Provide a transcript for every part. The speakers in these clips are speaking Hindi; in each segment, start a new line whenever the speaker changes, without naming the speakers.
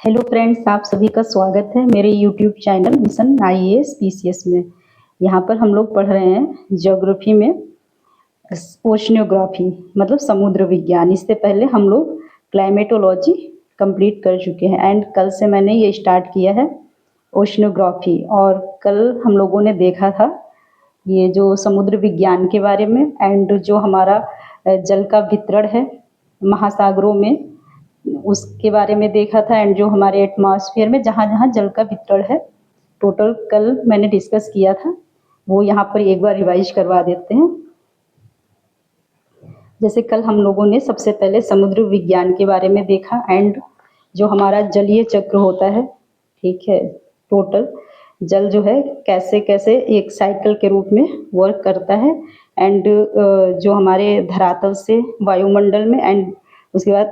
हेलो फ्रेंड्स, आप सभी का स्वागत है मेरे YouTube channel mission IAS PCS में। यहाँ पर हम लोग पढ़ रहे हैं ज्योग्राफी में ओशनियोग्राफी मतलब समुद्र विज्ञान। इससे पहले हम लोग क्लाइमेटोलॉजी कंप्लीट कर चुके हैं एंड कल से मैंने ये स्टार्ट किया है ओशनियोग्राफी। और कल हम लोगों ने देखा था ये जो समुद्र विज्ञान के बारे में एंड जो हमारा जल का वितरण है महासागरों में उसके बारे में देखा था एंड जो हमारे एटमॉस्फेयर में जहाँ जहाँ जल का वितरण है टोटल कल मैंने डिस्कस किया था, वो यहाँ पर एक बार रिवाइज करवा देते हैं। जैसे कल हम लोगों ने सबसे पहले समुद्र विज्ञान के बारे में देखा एंड जो हमारा जलीय चक्र होता है, ठीक है, टोटल जल जो है कैसे कैसे एक साइकिल के रूप में वर्क करता है एंड जो हमारे धरातल से वायुमंडल में एंड उसके बाद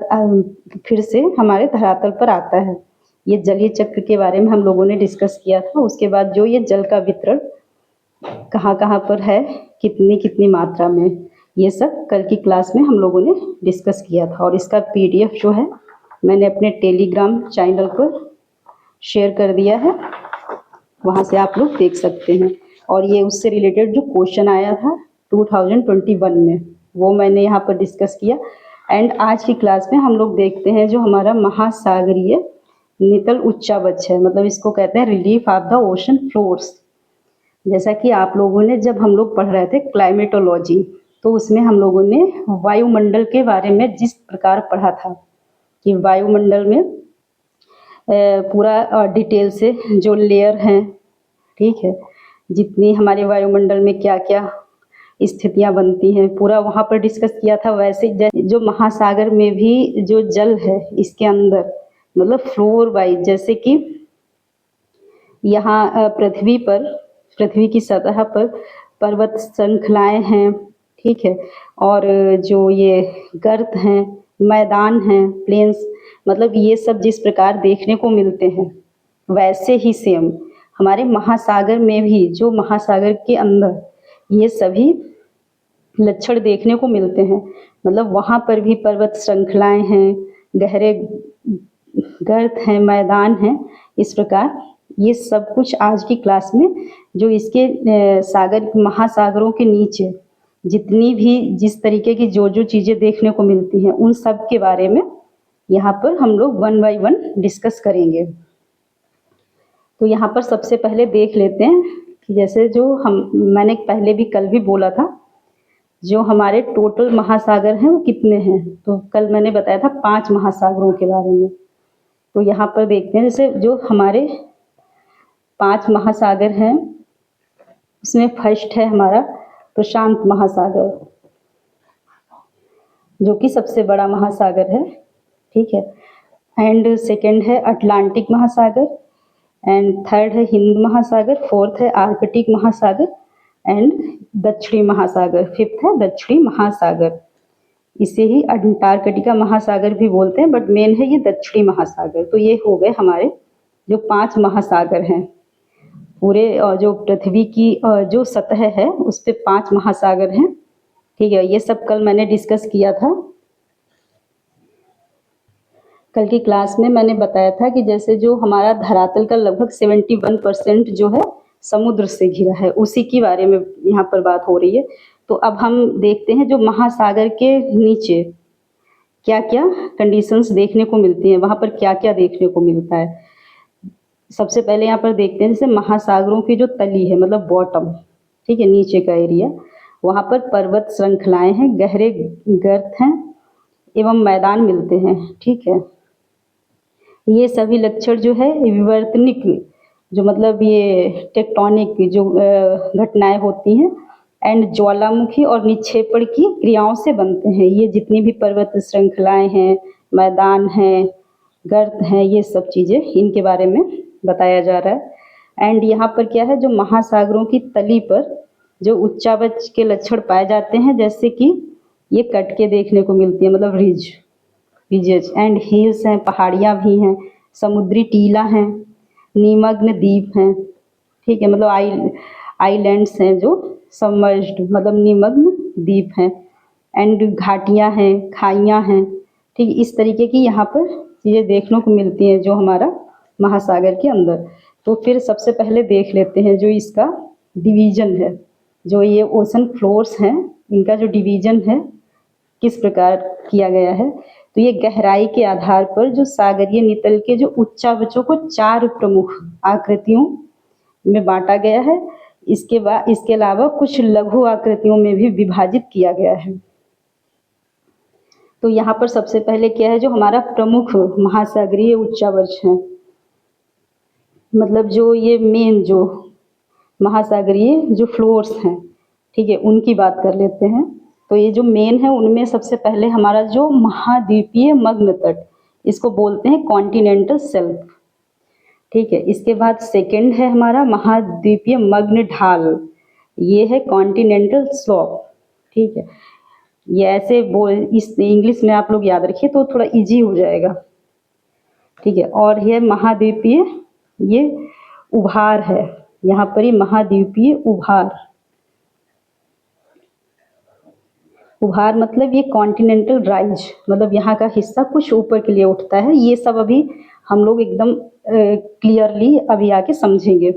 फिर से हमारे धरातल पर आता है। ये जलीय चक्र के बारे में हम लोगों ने डिस्कस किया था। उसके बाद जो ये जल का वितरण कहाँ कहाँ पर है, कितनी कितनी मात्रा में, ये सब कल की क्लास में हम लोगों ने डिस्कस किया था। और इसका पीडीएफ जो है मैंने अपने टेलीग्राम चैनल पर शेयर कर दिया है, वहाँ से आप लोग देख सकते हैं। और ये उससे रिलेटेड जो क्वेश्चन आया था 2021 में वो मैंने यहाँ पर डिस्कस किया। एंड आज की क्लास में हम लोग देखते हैं जो हमारा महासागरीय नितल उच्चावच है, मतलब इसको कहते हैं relief of the ocean floors. जैसा कि आप लोगों ने जब हम लोग पढ़ रहे थे क्लाइमेटोलॉजी, तो उसमें हम लोगों ने वायुमंडल के बारे में जिस प्रकार पढ़ा था कि वायुमंडल में पूरा डिटेल से जो लेयर हैं, ठीक है, जितनी हमारे वायुमंडल में क्या क्या स्थितियां बनती हैं पूरा वहाँ पर डिस्कस किया था। वैसे जो महासागर में भी जो जल है इसके अंदर मतलब फ्लोर वाइज, जैसे कि यहाँ पृथ्वी की सतह पर पर्वत श्रृंखलाएं हैं, ठीक है, और जो ये गर्त हैं, मैदान हैं, प्लेन्स, मतलब ये सब जिस प्रकार देखने को मिलते हैं वैसे ही सेम हमारे महासागर में भी जो महासागर के अंदर ये सभी लक्षण देखने को मिलते हैं। मतलब वहाँ पर भी पर्वत श्रृंखलाएं हैं, गहरे गर्त हैं, मैदान हैं। इस प्रकार ये सब कुछ आज की क्लास में जो इसके महासागरों के नीचे जितनी भी जिस तरीके की जो चीज़ें देखने को मिलती हैं उन सब के बारे में यहाँ पर हम लोग वन बाय वन डिस्कस करेंगे। तो यहाँ पर सबसे पहले देख लेते हैं कि जैसे जो मैंने पहले भी कल भी बोला था जो हमारे टोटल महासागर हैं वो कितने हैं। तो कल मैंने बताया था 5 महासागरों के बारे में। तो यहाँ पर देखते हैं जैसे जो हमारे 5 महासागर हैं उसमें फर्स्ट है हमारा प्रशांत महासागर, जो कि सबसे बड़ा महासागर है, ठीक है। एंड सेकंड है अटलांटिक महासागर एंड थर्ड है हिंद महासागर, फोर्थ है आर्कटिक महासागर एंड दक्षिणी महासागर, फिफ्थ है दक्षिणी महासागर। इसे ही अंटार्कटिका महासागर भी बोलते हैं, बट मेन है ये दक्षिणी महासागर। तो ये हो गए हमारे जो 5 महासागर हैं पूरे, और जो पृथ्वी की जो सतह है उस पे 5 महासागर हैं, ठीक है। ये सब कल मैंने डिस्कस किया था। कल की क्लास में मैंने बताया था कि जैसे जो हमारा धरातल का लगभग 71% जो है समुद्र से घिरा है, उसी के बारे में यहाँ पर बात हो रही है। तो अब हम देखते हैं जो महासागर के नीचे क्या क्या कंडीशंस देखने को मिलती हैं, वहाँ पर क्या क्या देखने को मिलता है। सबसे पहले यहाँ पर देखते हैं जैसे महासागरों की जो तली है मतलब बॉटम, ठीक है, नीचे का एरिया, वहाँ पर पर्वत श्रृंखलाएं हैं, गहरे गर्त हैं एवं मैदान मिलते हैं, ठीक है। ये सभी लक्षण जो है विवर्तनिक, जो मतलब ये टेक्टोनिक जो घटनाएं होती हैं एंड ज्वालामुखी और निक्षेपण की क्रियाओं से बनते हैं। ये जितनी भी पर्वत श्रृंखलाएं हैं, मैदान हैं, गर्त हैं, ये सब चीज़ें इनके बारे में बताया जा रहा है। एंड यहाँ पर क्या है, जो महासागरों की तली पर जो उच्चावच के लक्षण पाए जाते हैं, जैसे कि ये कट के देखने को मिलती है, मतलब रिजेज एंड हिल्स हैं, पहाड़ियाँ भी हैं, समुद्री टीला हैं, निमग्न द्वीप हैं, ठीक है, मतलब आइलैंड्स हैं जो सबमर्ज्ड मतलब निमग्न द्वीप हैं, एंड घाटियाँ हैं, खाइयाँ हैं, ठीक, इस तरीके की यहाँ पर चीज़ें देखने को मिलती हैं जो हमारा महासागर के अंदर। तो फिर सबसे पहले देख लेते हैं जो इसका डिवीज़न है, जो ये ओशन फ्लोर्स हैं इनका जो डिवीज़न है किस प्रकार किया गया है। तो ये गहराई के आधार पर जो सागरीय नितल के जो उच्चावचों को 4 प्रमुख आकृतियों में बांटा गया है। इसके अलावा कुछ लघु आकृतियों में भी विभाजित किया गया है। तो यहाँ पर सबसे पहले क्या है, जो हमारा प्रमुख महासागरीय उच्चावच है, मतलब जो ये मेन जो महासागरीय जो फ्लोर्स हैं, ठीक है, उनकी बात कर लेते हैं। तो ये जो मेन है उनमें सबसे पहले हमारा जो महाद्वीपीय मग्न तट, इसको बोलते हैं कॉन्टिनेंटल शेल्फ, ठीक है। इसके बाद सेकंड है हमारा महाद्वीपीय मग्न ढाल, ये है कॉन्टिनेंटल स्लोप, ठीक है। ये ऐसे इस इंग्लिश में आप लोग याद रखिए तो थोड़ा इजी हो जाएगा, ठीक है। और ये महाद्वीपीय ये उभार है, यहाँ पर ये महाद्वीपीय उभार, उभार मतलब ये कॉन्टिनेंटल राइज, मतलब यहाँ का हिस्सा कुछ ऊपर के लिए उठता है। ये सब अभी हम लोग एकदम क्लियरली अभी आके समझेंगे,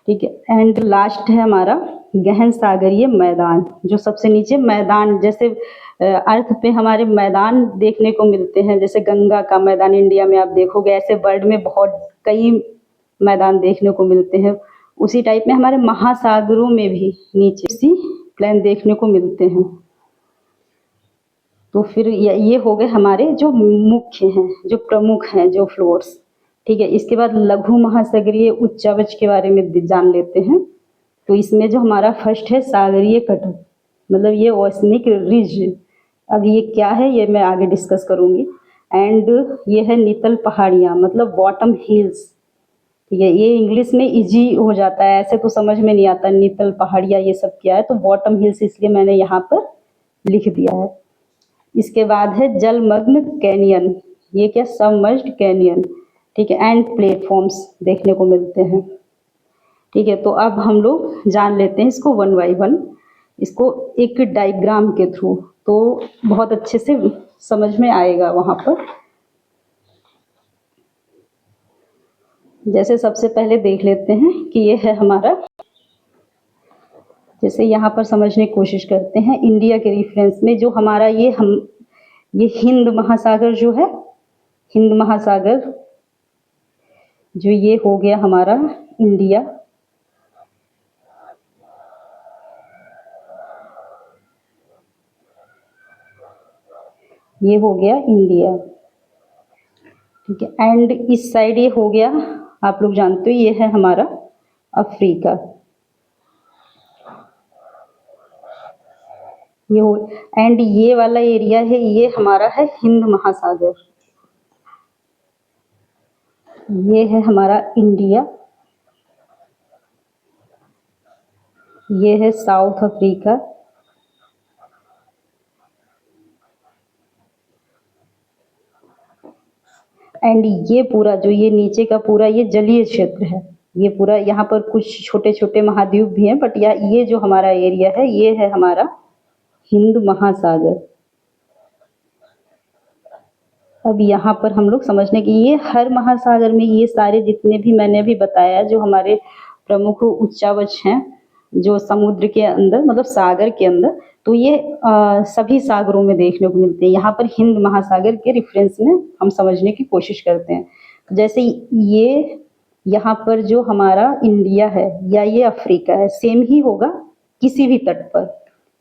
ठीक है। एंड लास्ट है हमारा गहन सागरीय मैदान, जो सबसे नीचे मैदान, जैसे अर्थ पे हमारे मैदान देखने को मिलते हैं, जैसे गंगा का मैदान इंडिया में आप देखोगे, ऐसे वर्ल्ड में बहुत कई मैदान देखने को मिलते हैं। उसी टाइप में हमारे महासागरों में भी नीचे सी प्लेन देखने को मिलते हैं। तो फिर ये हो गए हमारे जो मुख्य हैं, जो प्रमुख हैं, जो फ्लोर्स, ठीक है। इसके बाद लघु महासागरीय उच्चावच के बारे में जान लेते हैं। तो इसमें जो हमारा फर्स्ट है सागरीय कटक, मतलब ये ओशनिक रिज, अब ये क्या है ये मैं आगे डिस्कस करूँगी। एंड ये है नितल पहाड़ियाँ, मतलब बॉटम हिल्स, ठीक है। ये इंग्लिश में इजी हो जाता है, ऐसे तो समझ में नहीं आता नितल पहाड़ियाँ ये सब क्या है, तो बॉटम हिल्स इसलिए मैंने यहाँ पर लिख दिया है। इसके बाद है जलमग्न कैनियन, ये क्या सबमर्ज्ड कैनियन, ठीक है। एंड प्लेटफॉर्म्स देखने को मिलते हैं, ठीक है। तो अब हम लोग जान लेते हैं इसको वन बाई वन, इसको एक डायग्राम के थ्रू, तो बहुत अच्छे से समझ में आएगा वहाँ पर। जैसे सबसे पहले देख लेते हैं कि ये है हमारा, जैसे यहाँ पर समझने की कोशिश करते हैं इंडिया के रेफरेंस में, जो हमारा ये हिंद महासागर जो है, हिंद महासागर जो ये हो गया हमारा इंडिया, ये हो गया इंडिया, ठीक है। एंड इस साइड ये हो गया, आप लोग जानते हो ये है हमारा अफ्रीका, ये हो। एंड ये वाला एरिया है ये हमारा है हिंद महासागर, ये है हमारा इंडिया, ये है साउथ अफ्रीका, एंड ये पूरा जो ये नीचे का पूरा ये जलीय क्षेत्र है, ये पूरा यहाँ पर कुछ छोटे छोटे महाद्वीप भी हैं, बट ये जो हमारा एरिया है ये है हमारा हिंद महासागर। अब यहाँ पर हम लोग समझने की, ये हर महासागर में ये सारे जितने भी मैंने अभी बताया जो हमारे प्रमुख उच्चावच हैं जो समुद्र के अंदर मतलब सागर के अंदर, तो ये सभी सागरों में देखने को मिलते हैं। यहाँ पर हिंद महासागर के रेफरेंस में हम समझने की कोशिश करते हैं। जैसे ये यहाँ पर जो हमारा इंडिया है या ये अफ्रीका है, सेम ही होगा किसी भी तट पर,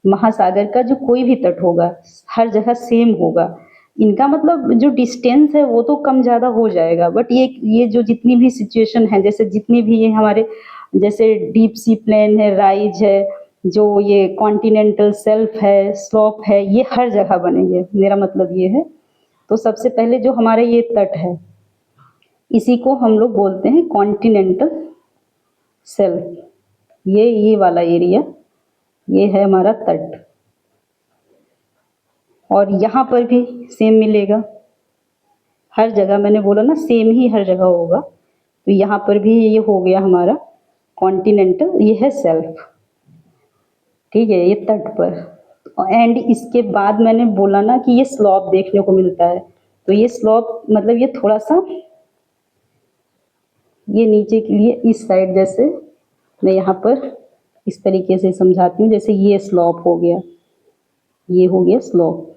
महासागर का जो कोई भी तट होगा हर जगह सेम होगा। इनका मतलब जो डिस्टेंस है वो तो कम ज़्यादा हो जाएगा, बट ये जो जितनी भी सिचुएशन है, जैसे जितनी भी ये हमारे जैसे डीप सी प्लेन है, राइज है, जो ये कॉन्टिनेंटल शेल्फ है, स्लोप है, ये हर जगह बनेंगे, मेरा मतलब ये है। तो सबसे पहले जो हमारे ये तट है इसी को हम लोग बोलते हैं कॉन्टिनेंटल शेल्फ, ये वाला एरिया ये है हमारा तट। और यहाँ पर भी सेम मिलेगा हर जगह, मैंने बोला ना सेम ही हर जगह होगा। तो यहाँ पर भी ये हो गया हमारा कॉन्टिनेंटल, ये है शेल्फ, ठीक है, ये तट पर। एंड इसके बाद मैंने बोला ना कि ये स्लॉप देखने को मिलता है, तो ये स्लोप मतलब ये थोड़ा सा ये नीचे के लिए इस साइड, जैसे मैं यहाँ पर इस तरीके से समझाती हूँ, जैसे ये स्लोप हो गया, ये हो गया स्लोप।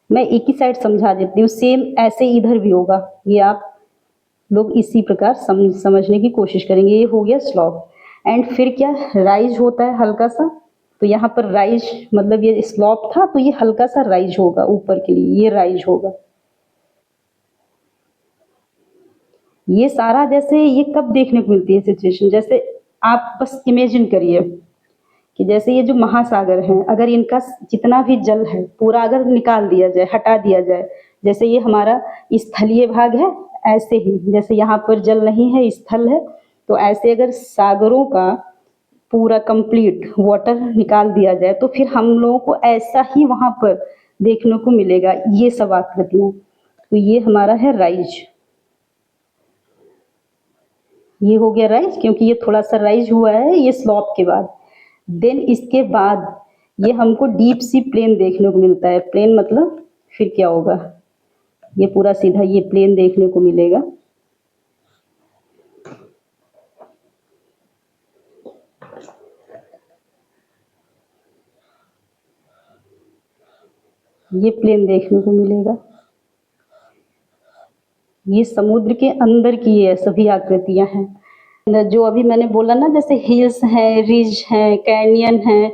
मैं एक ही साइड समझा देती हूँ, सेम ऐसे इधर भी होगा, ये आप लोग इसी प्रकार समझने की कोशिश करेंगे। ये हो गया स्लोप। एंड फिर क्या, राइज होता है हल्का सा, तो यहाँ पर राइज मतलब ये स्लोप था, तो ये हल्का सा राइज होगा ऊपर के लिए, ये राइज होगा। ये सारा जैसे ये कब देखने को मिलती है सिचुएशन, जैसे आप बस इमेजिन करिए कि जैसे ये जो महासागर हैं, अगर इनका जितना भी जल है पूरा अगर निकाल दिया जाए, हटा दिया जाए, जैसे ये हमारा स्थलीय भाग है, ऐसे ही जैसे यहाँ पर जल नहीं है, स्थल है, तो ऐसे अगर सागरों का पूरा कंप्लीट वाटर निकाल दिया जाए, तो फिर हम लोगों को ऐसा ही वहाँ पर देखने को मिलेगा, ये सब आकृतियाँ। तो ये हमारा है राइज, ये हो गया राइज, क्योंकि ये थोड़ा सा राइज हुआ है ये स्लॉप के बाद। देन इसके बाद ये हमको डीप सी प्लेन देखने को मिलता है। प्लेन मतलब फिर क्या होगा, ये पूरा सीधा ये प्लेन देखने को मिलेगा। ये प्लेन देखने को मिलेगा। ये समुद्र के अंदर की ये सभी आकृतियां हैं जो अभी मैंने बोला ना, जैसे हिल्स हैं, रिज हैं, कैनियन हैं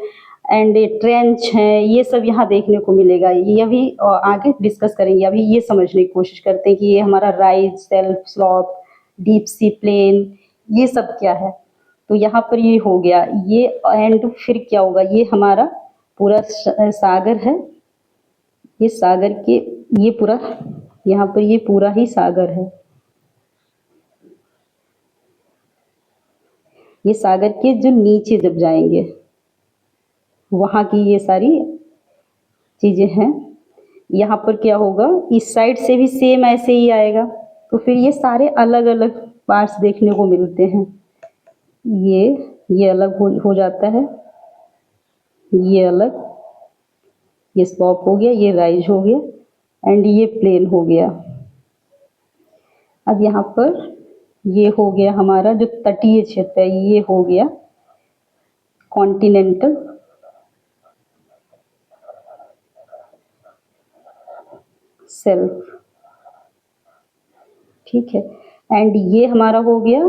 एंड ट्रेंच हैं, ये सब यहाँ देखने को मिलेगा। ये अभी आगे डिस्कस करेंगे, अभी ये समझने की कोशिश करते हैं कि ये हमारा rise, shelf slope, deep sea plain, ये सब क्या है। तो यहाँ पर ये हो गया ये, एंड फिर क्या होगा, ये हमारा पूरा सागर है। ये सागर के ये पूरा यहाँ पर ये पूरा ही सागर है। ये सागर के जो नीचे जब जाएंगे वहाँ की ये सारी चीजें हैं। यहाँ पर क्या होगा, इस साइड से भी सेम ऐसे ही आएगा, तो फिर ये सारे अलग अलग पार्ट्स देखने को मिलते हैं। ये अलग हो जाता है, ये अलग, ये स्लॉप हो गया, ये राइज हो गया एंड ये प्लेन हो गया। अब यहाँ पर ये हो गया हमारा जो तटीय क्षेत्र है, ये हो गया कॉन्टिनेंटल सेल्फ, ठीक है। एंड ये हमारा हो गया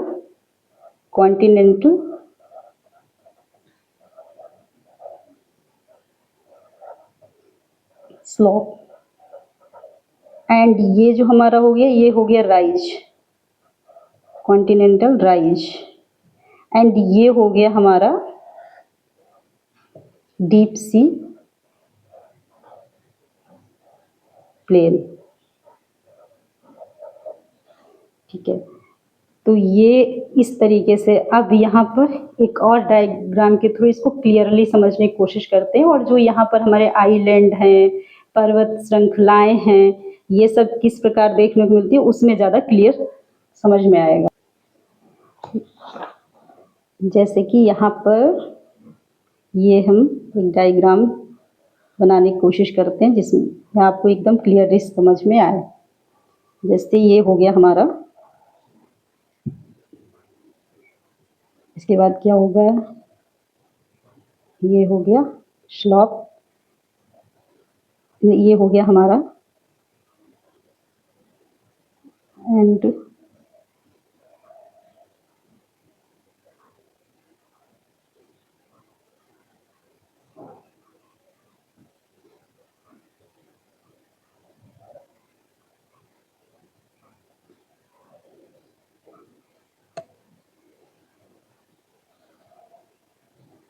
कॉन्टिनेंटल स्लोप। एंड ये जो हमारा हो गया, ये हो गया राइज, कॉन्टिनेंटल राइज। एंड ये हो गया हमारा डीप सी प्लेन, ठीक है। तो ये इस तरीके से, अब यहाँ पर एक और डायग्राम के थ्रू इसको क्लियरली समझने की कोशिश करते हैं, और जो यहाँ पर हमारे आइलैंड हैं, पर्वत श्रृंखलाएं हैं, ये सब किस प्रकार देखने को मिलती है उसमें ज़्यादा क्लियर समझ में आएगा। जैसे कि यहाँ पर ये हम एक डायग्राम बनाने की कोशिश करते हैं जिसमें आपको एकदम क्लियरली समझ में आए। जैसे ये हो गया हमारा, इसके बाद क्या होगा, ये हो गया स्लॉप, ये हो गया हमारा एंड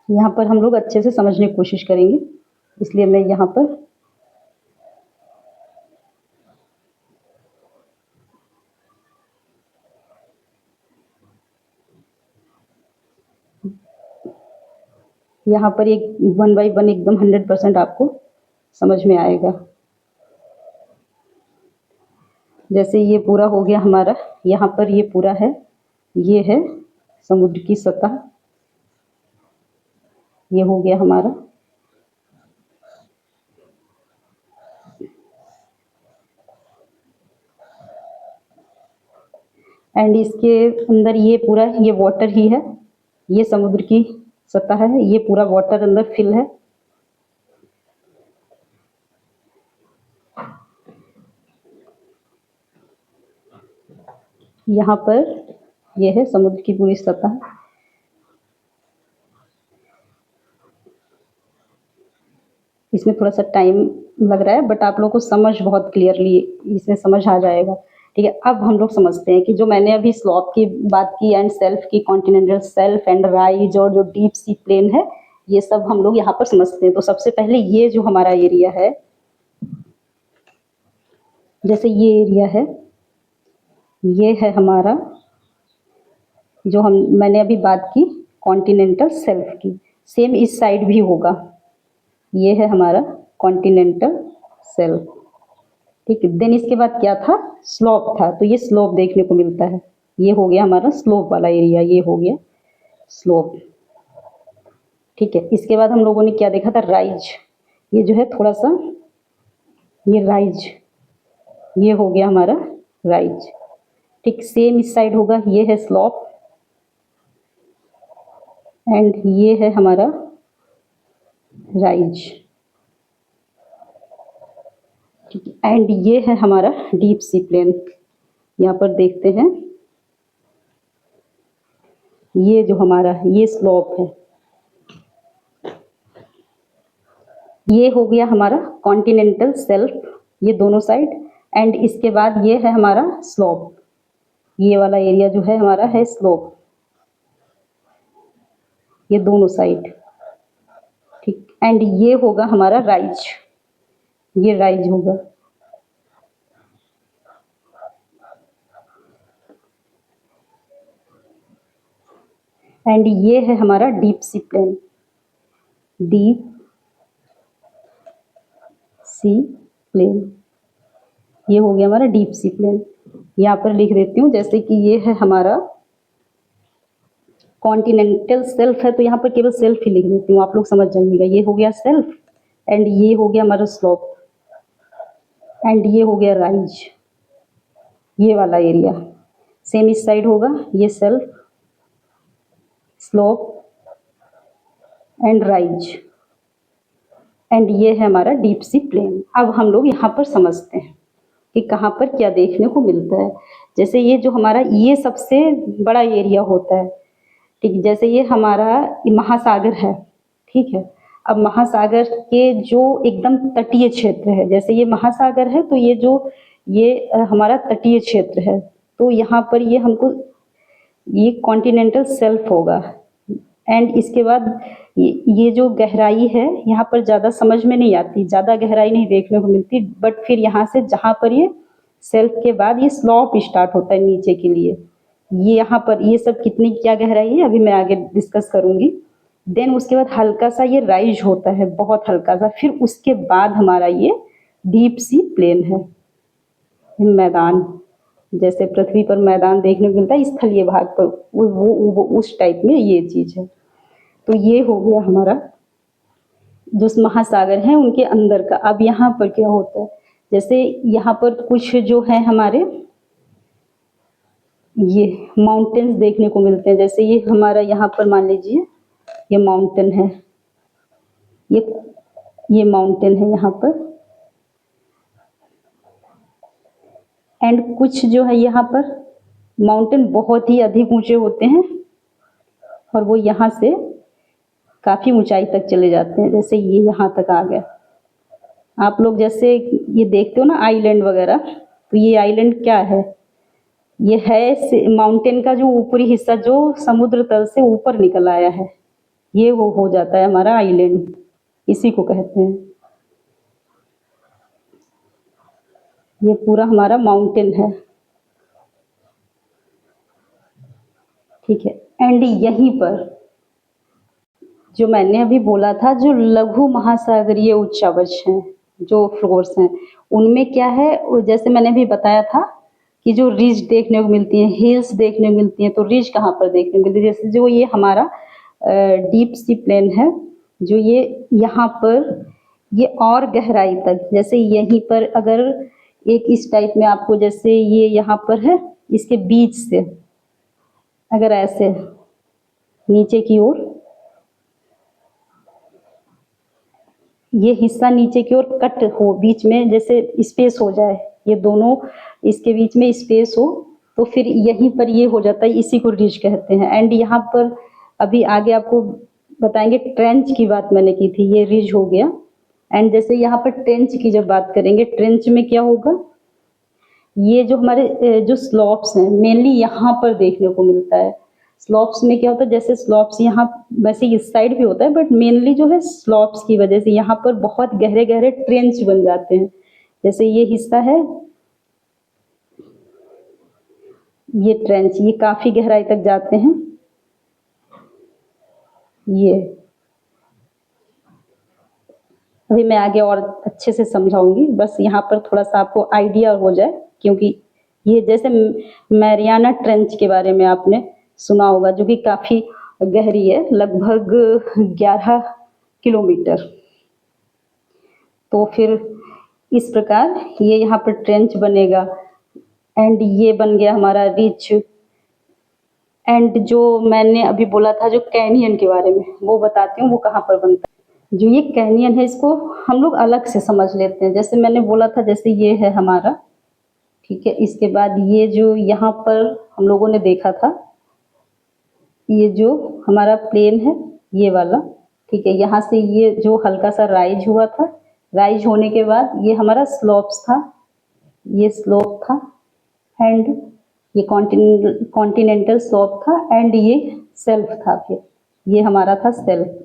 यहाँ पर हम लोग अच्छे से समझने की कोशिश करेंगे, इसलिए मैं यहाँ पर एक 1 by 1 एकदम 100% आपको समझ में आएगा। जैसे ये पूरा हो गया हमारा, यहाँ पर ये पूरा है, ये है समुद्र की सतह, ये हो गया हमारा एंड इसके अंदर ये पूरा ये वाटर ही है, ये समुद्र की सतह है, ये पूरा वाटर अंदर फिल है। यहाँ पर ये है समुद्र की पूरी सतह। इसमें थोड़ा सा टाइम लग रहा है बट आप लोगों को समझ बहुत क्लियरली इसमें समझ आ जाएगा। ठीक है, अब हम लोग समझते हैं कि जो मैंने अभी स्लॉप की बात की एंड सेल्फ की, कॉन्टिनेंटल सेल्फ एंड राइज और जो डीप सी प्लेन है, ये सब हम लोग यहाँ पर समझते हैं। तो सबसे पहले ये जो हमारा एरिया है, जैसे ये एरिया है, ये है हमारा जो मैंने अभी बात की कॉन्टिनेंटल सेल्फ की। सेम इस साइड भी होगा, ये है हमारा कॉन्टिनेंटल सेल्फ। ठीक है, देन इसके बाद क्या था, स्लोप था। तो ये स्लोप देखने को मिलता है, ये हो गया हमारा स्लोप वाला एरिया, ये हो गया स्लोप। ठीक है, इसके बाद हम लोगों ने क्या देखा था, राइज। ये जो है थोड़ा सा ये राइज, ये हो गया हमारा राइज। ठीक, सेम इस साइड होगा, ये है स्लोप एंड ये है हमारा राइज। ठीक है, एंड ये है हमारा डीप सी प्लेन। यहाँ पर देखते हैं, ये जो हमारा ये स्लोप है, ये हो गया हमारा कॉन्टिनेंटल सेल्फ, ये दोनों साइड। एंड इसके बाद ये है हमारा स्लोप, ये वाला एरिया जो है हमारा है स्लोप, ये दोनों साइड। ठीक, एंड ये होगा हमारा राइज, ये राइज होगा। एंड ये है हमारा deep sea plain, deep sea plain, ये हो गया हमारा डीप सी प्लेन। यहाँ पर लिख देती हूँ, जैसे कि ये है हमारा कॉन्टिनेंटल सेल्फ है, तो यहाँ पर केवल सेल्फ ही लिख देती हूँ, आप लोग समझ जाइएगा। ये हो गया सेल्फ एंड ये हो गया हमारा स्लोप एंड ये हो गया राइज, ये वाला एरिया। सेम इस साइड होगा, ये self, slope and rise, and ये है हमारा डीप सी प्लेन। अब हम लोग यहाँ पर समझते हैं कि कहाँ पर क्या देखने को मिलता है। जैसे ये जो हमारा ये सबसे बड़ा एरिया होता है, ठीक, जैसे ये हमारा महासागर है। ठीक है, अब महासागर के जो एकदम तटीय क्षेत्र है, जैसे ये महासागर है तो ये जो ये हमारा तटीय क्षेत्र है, तो यहाँ पर ये हमको ये कॉन्टिनेंटल सेल्फ होगा। एंड इसके बाद ये जो गहराई है यहाँ पर ज़्यादा समझ में नहीं आती, ज़्यादा गहराई नहीं देखने को मिलती, बट फिर यहाँ से जहाँ पर ये सेल्फ के बाद ये स्लॉप स्टार्ट होता है नीचे के लिए, ये यहाँ पर ये सब कितनी क्या गहराई है अभी मैं आगे डिस्कस करूँगी। देन उसके बाद हल्का सा ये राइज होता है, बहुत हल्का सा, फिर उसके बाद हमारा ये डीप सी प्लेन है, मैदान, जैसे पृथ्वी पर मैदान देखने को मिलता है स्थलीय भाग पर, वो उस टाइप में ये चीज़ है। तो ये हो गया हमारा जो महासागर हैं उनके अंदर का। अब यहाँ पर क्या होता है, जैसे यहाँ पर कुछ जो है हमारे ये माउंटेन्स देखने को मिलते हैं। जैसे ये हमारा यहाँ पर मान लीजिए ये माउंटेन है, ये माउंटेन है यहाँ पर, एंड कुछ जो है यहाँ पर माउंटेन बहुत ही अधिक ऊंचे होते हैं और वो यहाँ से काफ़ी ऊंचाई तक चले जाते हैं। जैसे ये यहाँ तक आ गया, आप लोग जैसे ये देखते हो ना आइलैंड वगैरह, तो ये आइलैंड क्या है, ये है माउंटेन का जो ऊपरी हिस्सा जो समुद्र तल से ऊपर निकल आया है, ये वो हो जाता है हमारा आइलैंड, इसी को कहते हैं। ये पूरा हमारा माउंटेन है। ठीक है, एंड यहीं पर जो मैंने अभी बोला था, जो लघु महासागरीय उच्चावच हैं, जो फ्लोर्स हैं, उनमें क्या है, जैसे मैंने भी बताया था कि जो रिज देखने को मिलती हैं, हिल्स देखने को मिलती हैं, तो रिज कहाँ पर देखने को मिलती है, जैसे जो ये हमारा डीप सी प्लेन है, जो ये यहाँ पर ये और गहराई तक, जैसे यहीं पर अगर एक इस टाइप में आपको, जैसे ये यहाँ पर है इसके बीच से अगर ऐसे नीचे की ओर ये हिस्सा नीचे की ओर कट हो, बीच में जैसे स्पेस हो जाए, ये दोनों इसके बीच में स्पेस हो, तो फिर यहीं पर ये हो जाता है, इसी को रिज कहते हैं। एंड यहाँ पर अभी आगे आपको बताएंगे, ट्रेंच की बात मैंने की थी, ये रिज हो गया। एंड जैसे यहाँ पर ट्रेंच की जब बात करेंगे, ट्रेंच में क्या होगा, ये जो हमारे जो स्लॉप्स हैं मेनली यहाँ पर देखने को मिलता है। स्लॉप्स में क्या होता है, जैसे स्लॉप्स यहाँ वैसे इस साइड भी होता है, बट मेनली जो है स्लॉप्स की वजह से यहाँ पर बहुत गहरे गहरे ट्रेंच बन जाते हैं। जैसे ये हिस्सा है, ये ट्रेंच, ये काफी गहराई तक जाते हैं। ये अभी मैं आगे और अच्छे से समझाऊंगी, बस यहाँ पर थोड़ा सा आपको आइडिया हो जाए, क्योंकि ये जैसे मैरियाना ट्रेंच के बारे में आपने सुना होगा, जो कि काफी गहरी है, लगभग 11 किलोमीटर। तो फिर इस प्रकार ये यहाँ पर ट्रेंच बनेगा। एंड ये बन गया हमारा रिच। एंड जो मैंने अभी बोला था जो कैनियन के बारे में, वो बताती हूँ वो कहाँ पर बनता है। जो ये कैनियन है, इसको हम लोग अलग से समझ लेते हैं। जैसे मैंने बोला था, जैसे ये है हमारा, ठीक है, इसके बाद ये जो यहाँ पर हम लोगों ने देखा था, ये जो हमारा प्लेन है ये वाला, ठीक है, यहाँ से ये जो हल्का सा राइज हुआ था, राइज होने के बाद ये हमारा स्लोप्स था, ये स्लोप था। एंड ये कॉन्टिनेंटल स्लोप था। एंड ये सेल्फ था, फिर ये हमारा था सेल्फ।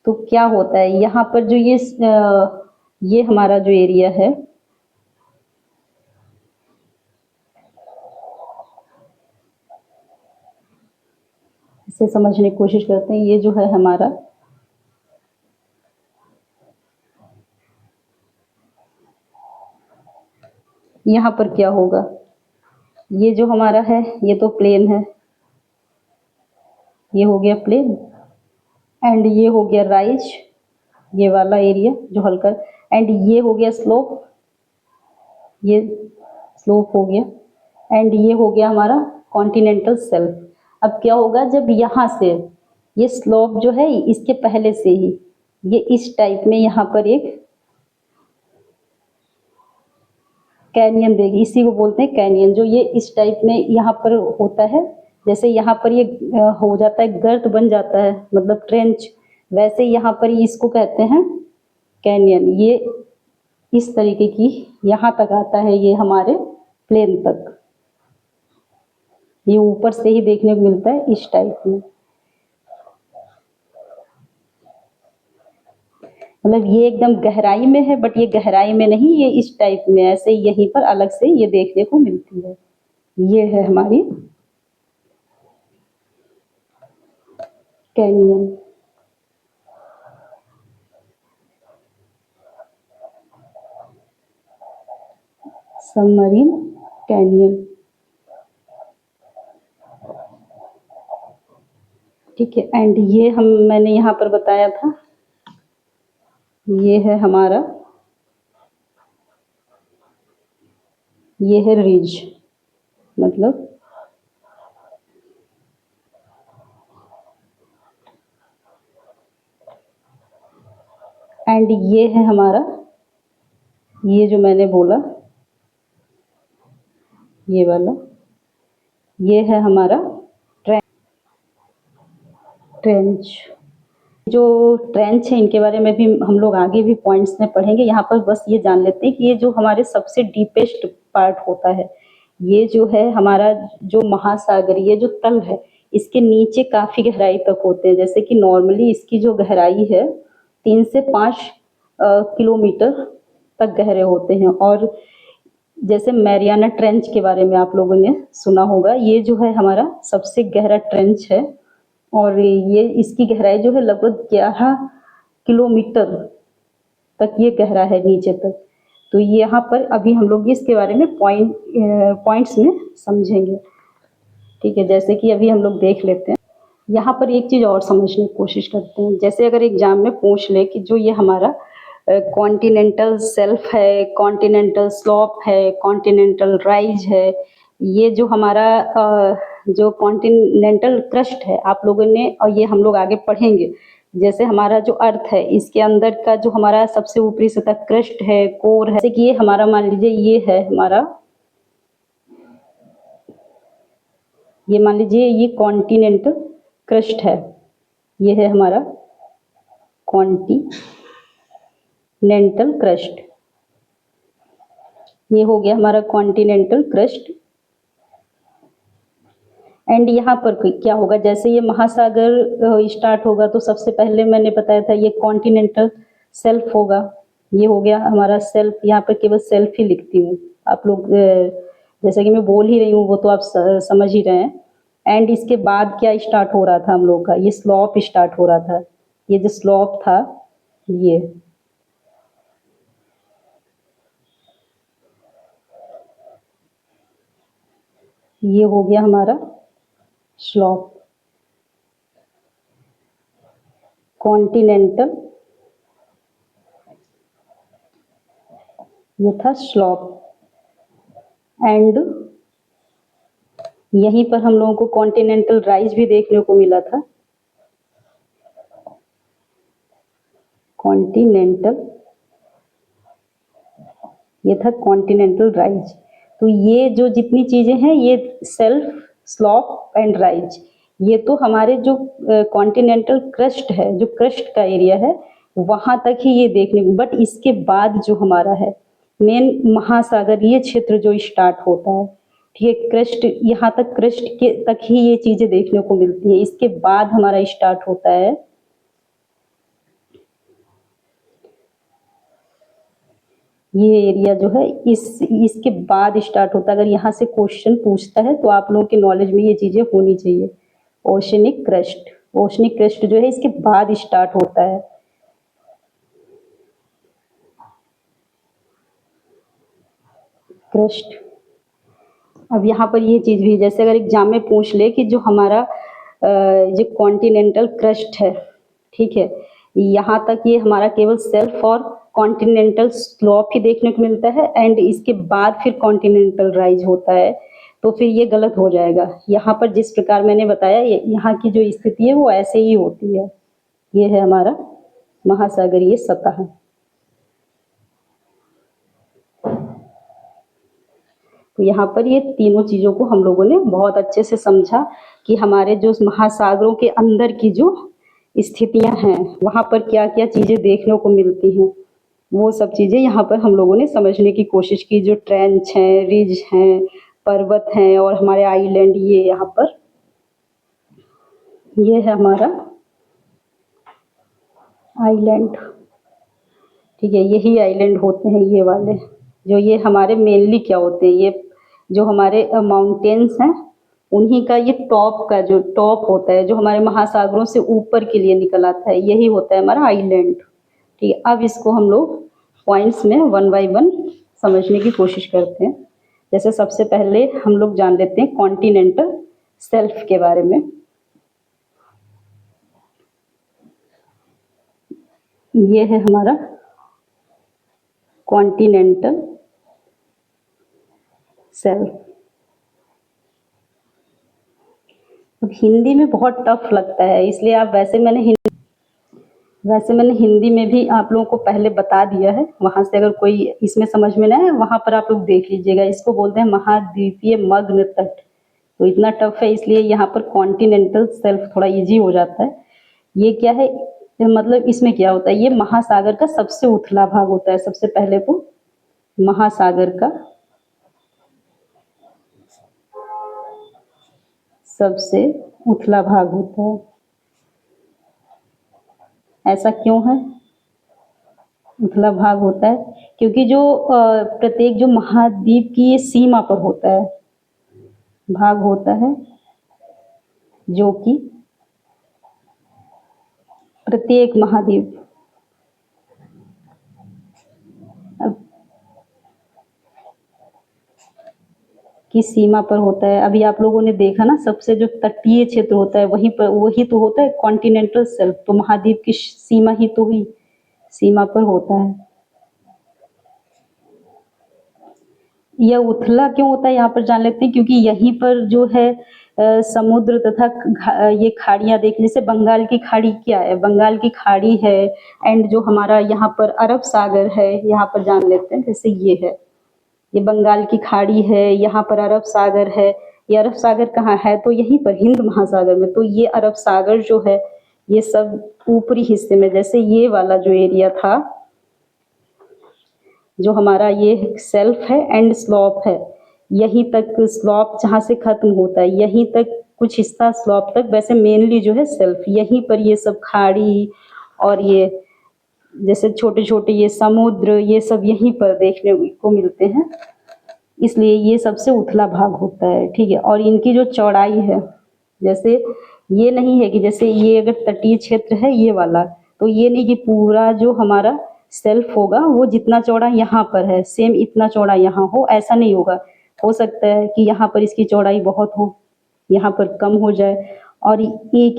तो क्या होता है यहाँ पर जो ये हमारा जो एरिया है, इसे समझने की कोशिश करते हैं। ये जो है हमारा, यहाँ पर क्या होगा, ये जो हमारा है ये तो प्लेन है, ये हो गया प्लेन। एंड ये हो गया राइज, ये वाला एरिया जो हल्का। एंड ये हो गया स्लोप, ये स्लोप हो गया। एंड ये हो गया हमारा कॉन्टिनेंटल सेल्फ। अब क्या होगा, जब यहाँ से ये स्लोप जो है, इसके पहले से ही ये इस टाइप में यहाँ पर एक कैनियन देगी, इसी को बोलते हैं कैनियन। जो ये इस टाइप में यहाँ पर होता है, जैसे यहाँ पर ये हो जाता है, गर्त बन जाता है, मतलब ट्रेंच, वैसे यहाँ पर इसको कहते हैं कैनियन। ये इस तरीके की यहाँ तक आता है, ये हमारे प्लेन तक, ये ऊपर से ही देखने को मिलता है इस टाइप में। मतलब ये एकदम गहराई में है, बट ये गहराई में नहीं, ये इस टाइप में, ऐसे यहीं पर अलग से ये देखने को मिलती है। ये है हमारी कैनियन। सबमरीन कैनियन, ठीक है। एंड ये मैंने यहाँ पर बताया था, ये है हमारा, ये है रिज, मतलब एंड ये है हमारा, ये जो मैंने बोला ये वाला, ये है हमारा ट्रेंच। जो ट्रेंच है, इनके बारे में भी हम लोग आगे भी पॉइंट्स में पढ़ेंगे। यहाँ पर बस ये जान लेते हैं कि ये जो हमारे सबसे डीपेस्ट पार्ट होता है, ये जो है हमारा जो महासागरीय जो तल है, इसके नीचे काफी गहराई तक होते हैं। जैसे कि नॉर्मली इसकी जो गहराई है 3 से 5 किलोमीटर तक गहरे होते हैं। और जैसे मैरियाना ट्रेंच के बारे में आप लोगों ने सुना होगा, ये जो है हमारा सबसे गहरा ट्रेंच है। और ये इसकी गहराई जो है लगभग 11 किलोमीटर तक ये गहरा है नीचे तक। तो यहाँ पर अभी हम लोग इसके बारे में पॉइंट्स में समझेंगे, ठीक है। जैसे कि अभी हम लोग देख लेते हैं, यहाँ पर एक चीज़ और समझने की कोशिश करते हैं। जैसे अगर एग्जाम में पूछ ले कि जो ये हमारा कॉन्टिनेंटल सेल्फ है, कॉन्टिनेंटल स्लोप है, कॉन्टिनेंटल राइज है। ये जो हमारा जो कॉन्टिनेंटल क्रस्ट है आप लोगों ने, और ये हम लोग आगे पढ़ेंगे, जैसे हमारा जो अर्थ है इसके अंदर का जो हमारा सबसे ऊपरी सतह क्रस्ट है, कोर है, जैसे कि ये हमारा मान लीजिए ये है हमारा, ये मान लीजिए ये कॉन्टिनेंटल क्रस्ट है, ये है हमारा कॉन्टिनेंटल क्रस्ट, ये हो गया हमारा कॉन्टिनेंटल क्रस्ट। एंड यहाँ पर क्या होगा, जैसे ये महासागर स्टार्ट होगा तो सबसे पहले मैंने बताया था ये कॉन्टिनेंटल सेल्फ होगा, ये हो गया हमारा सेल्फ। यहाँ पर केवल सेल्फ ही लिखती हूँ, आप लोग जैसे कि मैं बोल ही रही हूँ वो तो आप समझ ही रहे हैं। एंड इसके बाद क्या स्टार्ट हो रहा था हम लोग का, ये स्लोप स्टार्ट हो रहा था, ये जो स्लोप था ये हो गया हमारा स्लोप, कॉन्टिनेंटल, ये था स्लोप। एंड यहीं पर हम लोगों को कॉन्टिनेंटल राइज भी देखने को मिला था, कॉन्टिनेंटल, ये था कॉन्टिनेंटल राइज। तो ये जो जितनी चीजें हैं ये सेल्फ, स्लोप एंड राइज, ये तो हमारे जो कॉन्टिनेंटल क्रस्ट है, जो क्रस्ट का एरिया है वहां तक ही ये देखने को, बट इसके बाद जो हमारा है मेन महासागर, ये क्षेत्र जो स्टार्ट होता है, ठीक है, क्रस्ट यहाँ तक, क्रस्ट के तक ही ये चीजें देखने को मिलती है। इसके बाद हमारा स्टार्ट होता है ये एरिया जो है, इसके बाद स्टार्ट होता है। अगर यहाँ से क्वेश्चन पूछता है तो आप लोगों के नॉलेज में ये चीजें होनी चाहिए। ओशनिक क्रस्ट, ओशनिक क्रस्ट जो है इसके बाद स्टार्ट होता है। क्रस्ट, अब यहाँ पर ये चीज भी, जैसे अगर एग्जाम में पूछ ले कि जो हमारा जो कॉन्टिनेंटल क्रस्ट है, ठीक है, यहाँ तक ये हमारा केवल सेल्फ और कॉन्टिनेंटल स्लोप ही देखने को मिलता है, एंड इसके बाद फिर कॉन्टिनेंटल राइज होता है, तो फिर ये गलत हो जाएगा। यहाँ पर जिस प्रकार मैंने बताया यहाँ की जो स्थिति है वो ऐसे ही होती है। ये है हमारा महासागरीय सतह। तो यहाँ पर ये तीनों चीजों को हम लोगों ने बहुत अच्छे से समझा कि हमारे जो महासागरों के अंदर की जो स्थितियां हैं वहां पर क्या क्या चीजें देखने को मिलती हैं, वो सब चीजें यहाँ पर हम लोगों ने समझने की कोशिश की। जो ट्रेंच हैं, रिज हैं, पर्वत हैं और हमारे आइलैंड, ये यहाँ पर ये है हमारा आइलैंड, ठीक है, यही आइलैंड होते हैं ये वाले, जो ये हमारे मेनली क्या होते हैं, ये जो हमारे माउंटेन्स हैं उन्हीं का ये टॉप का जो टॉप होता है, जो हमारे महासागरों से ऊपर के लिए निकल आता है, यही होता है हमारा आइलैंड। ठीक है, अब इसको हम लोग पॉइंट्स में वन बाय वन समझने की कोशिश करते हैं। जैसे सबसे पहले हम लोग जान लेते हैं कॉन्टिनेंटल सेल्फ के बारे में। ये है हमारा कॉन्टिनेंटल सेल्फ। अब हिंदी में बहुत टफ लगता है, इसलिए आप वैसे मैंने हिंदी में भी आप लोगों को पहले बता दिया है, वहां से अगर कोई इसमें समझ में ना है वहां पर आप लोग देख लीजिएगा। इसको बोलते हैं महाद्वीपीय मग्न तट, तो इतना टफ है इसलिए यहाँ पर कॉन्टिनेंटल सेल्फ थोड़ा इजी हो जाता है। ये क्या है, मतलब इसमें क्या होता है, ये महासागर का सबसे उथला भाग होता है। सबसे पहले तो महासागर का सबसे उथला भाग होता है। ऐसा क्यों है उथला भाग होता है? क्योंकि जो प्रत्येक जो महाद्वीप की ये सीमा पर होता है, भाग होता है, जो कि प्रत्येक महाद्वीप की सीमा पर होता है। अभी आप लोगों ने देखा ना, सबसे जो तटीय क्षेत्र होता है वहीं पर, वही तो होता है कॉन्टिनेंटल सेल्फ। तो महाद्वीप की सीमा ही तो हुई, सीमा पर होता है। यह उथला क्यों होता है यहाँ पर जान लेते हैं, क्योंकि यहीं पर जो है समुद्र तथा ये खाड़ियाँ देख, जैसे बंगाल की खाड़ी क्या है, बंगाल की खाड़ी है, एंड जो हमारा यहाँ पर अरब सागर है, यहाँ पर जान लेते हैं। जैसे ये है, ये बंगाल की खाड़ी है, यहाँ पर अरब सागर है। ये अरब सागर कहाँ है, तो यहीं पर हिंद महासागर में। तो ये अरब सागर जो है ये सब ऊपरी हिस्से में, जैसे ये वाला जो एरिया था, जो हमारा ये सेल्फ है एंड स्लॉप है, यहीं तक स्लॉप जहाँ से खत्म होता है यहीं तक कुछ हिस्सा स्लॉप तक, वैसे मेनली जो है सेल्फ, यहीं पर ये सब खाड़ी और ये जैसे छोटे छोटे ये समुद्र, ये सब यहीं पर देखने को मिलते हैं, इसलिए ये सबसे उथला भाग होता है। ठीक है, और इनकी जो चौड़ाई है, जैसे ये नहीं है कि जैसे ये अगर तटीय क्षेत्र है ये वाला, तो ये नहीं कि पूरा जो हमारा सेल्फ होगा वो जितना चौड़ा यहाँ पर है सेम इतना चौड़ा यहाँ हो, ऐसा नहीं होगा। हो सकता है कि यहाँ पर इसकी चौड़ाई बहुत हो, यहाँ पर कम हो जाए, और एक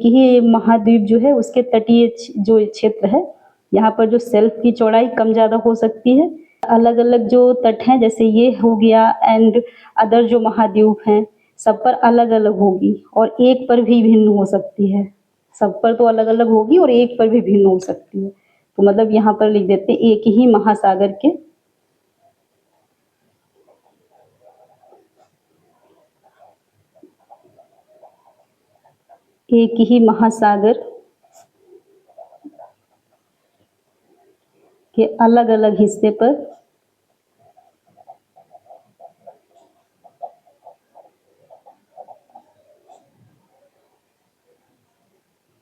ही महाद्वीप जो है उसके तटीय जो क्षेत्र है, यहाँ पर जो सेल्फ की चौड़ाई कम ज़्यादा हो सकती है। अलग अलग जो तट हैं, जैसे ये हो गया एंड अदर जो महाद्वीप हैं, सब पर अलग अलग होगी और एक पर भी भिन्न हो सकती है। सब पर तो अलग अलग होगी और एक पर भी भिन्न हो सकती है। तो मतलब यहाँ पर लिख देते हैं एक ही महासागर के के अलग अलग हिस्से पर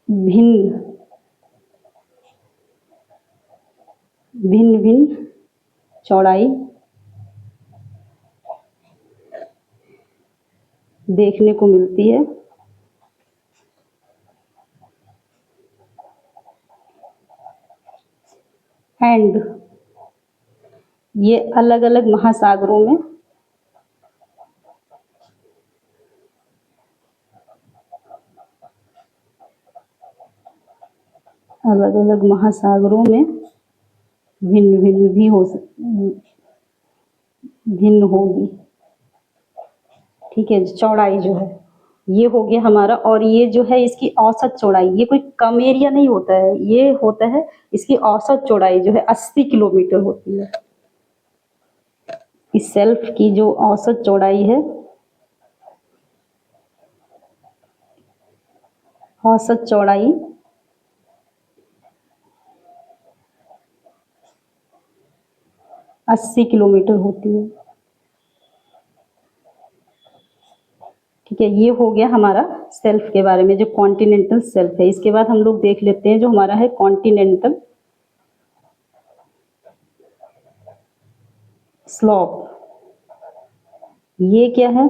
भिन्न भिन्न भिन्न चौड़ाई देखने को मिलती है। एंड ये अलग अलग महासागरों में अलग अलग महासागरों में भिन्न भिन्न भी भिन्न होगी। ठीक है, चौड़ाई जो है ये हो गया हमारा, और ये जो है इसकी औसत चौड़ाई, ये कोई कम एरिया नहीं होता है, ये होता है इसकी औसत चौड़ाई जो है 80 किलोमीटर होती है। इस सेल्फ की जो औसत चौड़ाई है, औसत चौड़ाई 80 किलोमीटर होती है। ठीक है, ये हो गया हमारा सेल्फ के बारे में, जो कॉन्टिनेंटल सेल्फ है। इसके बाद हम लोग देख लेते हैं जो हमारा है कॉन्टिनेंटल स्लॉप। ये क्या है,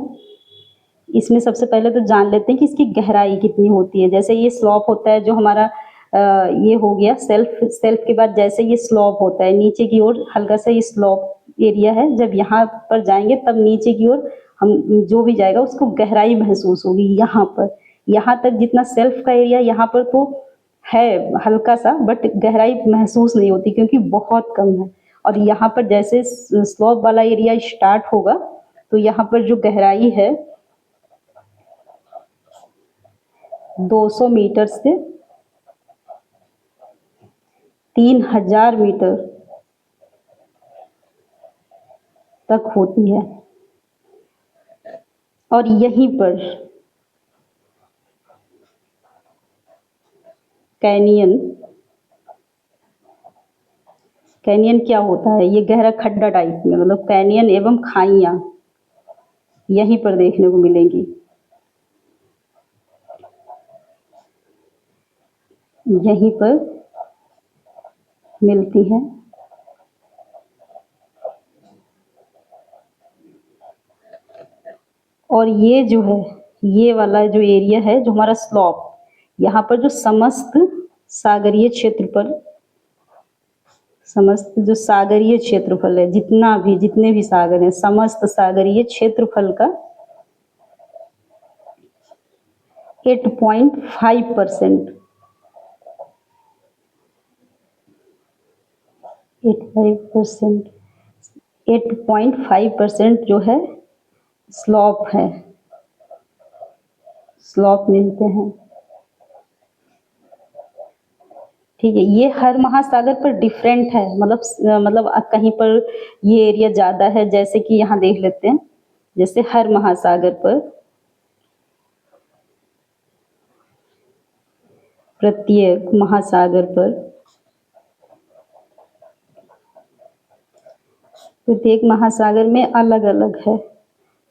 इसमें सबसे पहले तो जान लेते हैं कि इसकी गहराई कितनी होती है। जैसे ये स्लॉप होता है जो हमारा ये हो गया सेल्फ, सेल्फ के बाद जैसे ये स्लॉप होता है नीचे की ओर, हल्का सा ये स्लॉप एरिया है, जब यहाँ पर जाएंगे तब नीचे की ओर हम जो भी जाएगा उसको गहराई महसूस होगी। यहाँ पर यहाँ तक जितना सेल्फ का एरिया यहाँ पर तो है हल्का सा, बट गहराई महसूस नहीं होती क्योंकि बहुत कम है। और यहाँ पर जैसे स्लॉप वाला एरिया स्टार्ट होगा तो यहाँ पर जो गहराई है 200 मीटर से 3000 मीटर तक होती है। और यहीं पर कैनियन, कैनियन क्या होता है, ये गहरा खड्डा टाइप में, मतलब कैनियन एवं खाइयां यहीं पर देखने को मिलेंगी। यहीं पर मिलती है। और ये जो है, ये वाला जो एरिया है जो हमारा स्लॉप, यहाँ पर जो समस्त सागरीय क्षेत्रफल, समस्त जो सागरीय क्षेत्रफल है, जितना भी जितने भी सागर हैं, समस्त सागरीय क्षेत्रफल का 8.5% 85%, 8.5% जो है स्लॉप है, स्लॉप मिलते हैं। ठीक है, ये हर महासागर पर डिफरेंट है, मतलब कहीं पर ये एरिया ज़्यादा है, जैसे कि यहाँ देख लेते हैं, जैसे हर महासागर पर प्रत्येक महासागर पर प्रत्येक महासागर में अलग अलग है,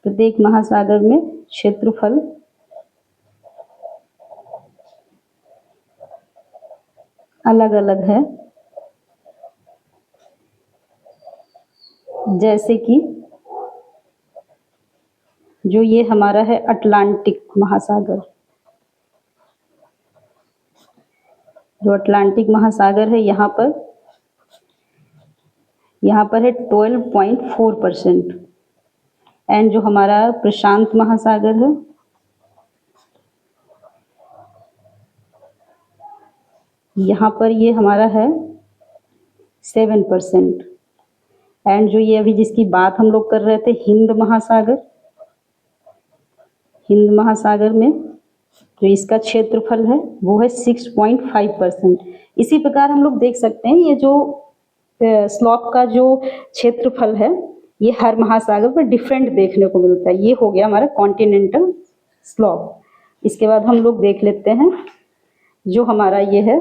प्रत्येक महासागर में क्षेत्रफल अलग अलग है, जैसे कि जो ये हमारा है अटलांटिक महासागर, जो अटलांटिक महासागर है यहाँ पर है 12.4%। एंड जो हमारा प्रशांत महासागर है यहाँ पर ये हमारा है 7%। एंड जो ये अभी जिसकी बात हम लोग कर रहे थे हिंद महासागर में जो इसका क्षेत्रफल है वो है 6.5%। इसी प्रकार हम लोग देख सकते हैं ये जो स्लॉप का जो क्षेत्रफल है ये हर महासागर पर डिफरेंट देखने को मिलता है। ये हो गया हमारा कॉन्टिनेंटल स्लॉप। इसके बाद हम लोग देख लेते हैं जो हमारा ये है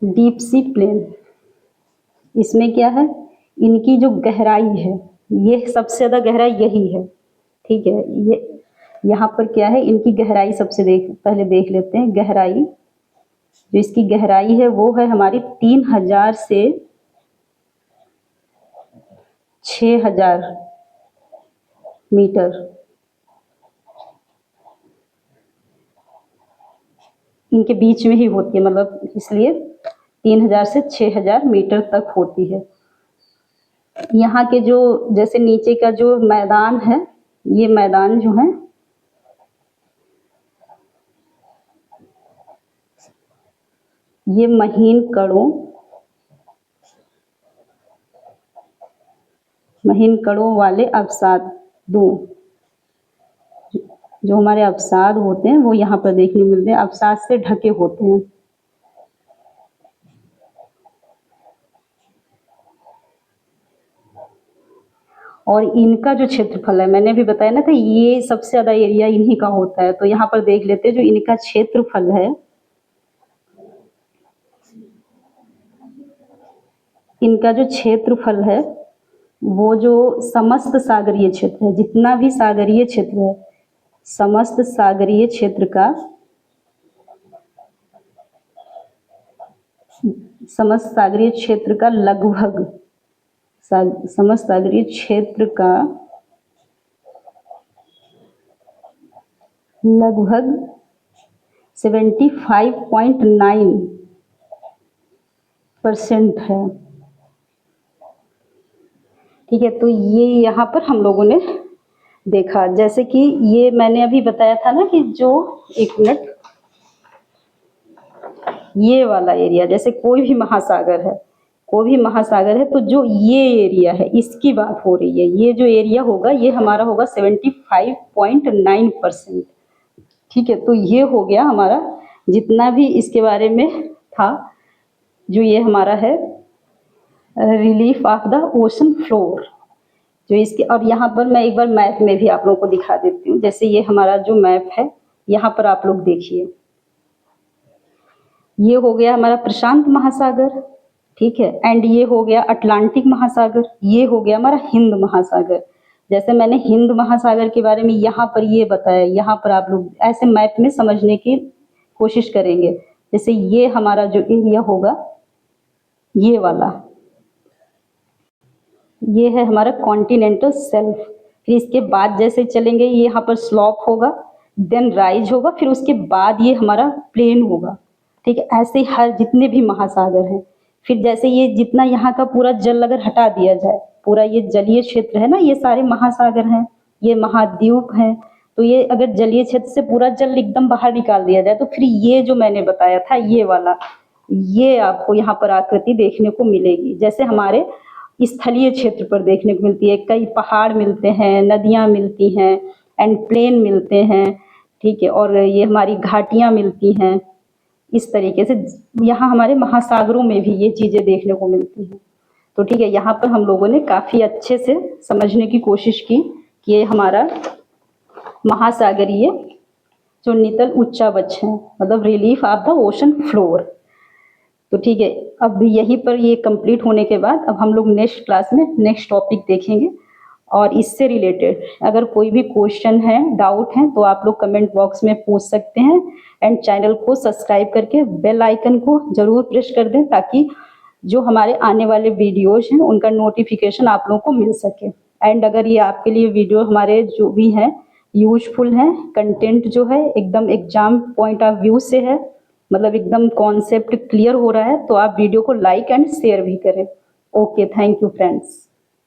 डीप सी प्लेन। इसमें क्या है, इनकी जो गहराई है ये सबसे ज़्यादा गहराई यही है। ठीक है, ये यहाँ पर क्या है, इनकी गहराई पहले देख लेते हैं। गहराई जो इसकी गहराई है वो है हमारी 3000 से 6000 मीटर। इनके बीच में ही होती है, मतलब इसलिए 3000 से 6000 मीटर तक होती है। यहाँ के जो जैसे नीचे का जो मैदान है, ये मैदान जो है ये महीन कणों वाले अवसादों, जो हमारे अवसाद होते हैं वो यहाँ पर देखने मिलते हैं, अवसाद से ढके होते हैं। और इनका जो क्षेत्रफल है, मैंने भी बताया ना था, ये सबसे ज़्यादा एरिया इन्हीं का होता है। तो यहाँ पर देख लेते हैं जो इनका क्षेत्रफल है, इनका जो क्षेत्रफल है वो जो समस्त सागरीय क्षेत्र है, जितना भी सागरीय क्षेत्र है, समस्त सागरीय क्षेत्र का लगभग समस्त सागरीय क्षेत्र का लगभग 75.9% है। ठीक है, तो ये यहाँ पर हम लोगों ने देखा, जैसे कि ये मैंने अभी बताया था ना कि जो एक मिनट, ये वाला एरिया जैसे कोई भी महासागर है तो जो ये एरिया है इसकी बात हो रही है। ये जो एरिया होगा ये हमारा होगा 75.9%। ठीक है, तो ये हो गया हमारा जितना भी इसके बारे में था, जो ये हमारा है relief of the ocean floor जो इसके। और यहाँ पर मैं एक बार मैप में भी आप लोगों को दिखा देती हूँ। जैसे ये हमारा जो मैप है, यहाँ पर आप लोग देखिए, ये हो गया हमारा प्रशांत महासागर, ठीक है, एंड ये हो गया अटलांटिक महासागर, ये हो गया हमारा हिंद महासागर। जैसे मैंने हिंद महासागर के बारे में यहाँ पर ये बताया, यहाँ पर आप लोग ऐसे मैप में समझने की कोशिश करेंगे। जैसे ये हमारा जो एरिया होगा ये वाला, ये है हमारा कॉन्टिनेंटल शेल्फ। फिर इसके बाद जैसे चलेंगे ये यहाँ पर स्लॉप होगा, देन राइज होगा, फिर उसके बाद ये हमारा प्लेन होगा। ठीक है, ऐसे ही हर जितने भी महासागर हैं। फिर जैसे ये जितना यहाँ का पूरा जल अगर हटा दिया जाए, पूरा ये जलीय क्षेत्र है ना, ये सारे महासागर हैं, ये महाद्वीप हैं, तो ये अगर जलीय क्षेत्र से पूरा जल एकदम बाहर निकाल दिया जाए तो फिर ये जो मैंने बताया था ये वाला, ये आपको यहाँ पर आकृति देखने को मिलेगी। जैसे हमारे स्थलीय क्षेत्र पर देखने को मिलती है, कई पहाड़ मिलते हैं, नदियाँ मिलती हैं एंड प्लेन मिलते हैं, ठीक है, और ये हमारी घाटियाँ मिलती हैं। इस तरीके से यहाँ हमारे महासागरों में भी ये चीज़ें देखने को मिलती हैं। तो ठीक है, यहाँ पर हम लोगों ने काफ़ी अच्छे से समझने की कोशिश की कि ये हमारा महासागरीय जो नितल उच्चावच है, मतलब relief of the ocean floor. तो ठीक है, अब यहीं पर ये कंप्लीट होने के बाद अब हम लोग नेक्स्ट क्लास में नेक्स्ट टॉपिक देखेंगे, और इससे रिलेटेड अगर कोई भी क्वेश्चन है, डाउट है, तो आप लोग कमेंट बॉक्स में पूछ सकते हैं। एंड चैनल को सब्सक्राइब करके बेल आइकन को जरूर प्रेस कर दें, ताकि जो हमारे आने वाले वीडियोज हैं उनका नोटिफिकेशन आप लोगों को मिल सके। एंड अगर ये आपके लिए वीडियो हमारे जो भी हैं यूजफुल हैं, कंटेंट जो है एकदम एग्जाम पॉइंट ऑफ व्यू से है, मतलब एकदम कॉन्सेप्ट क्लियर हो रहा है, तो आप वीडियो को लाइक एंड शेयर भी करें। Okay, thank you friends.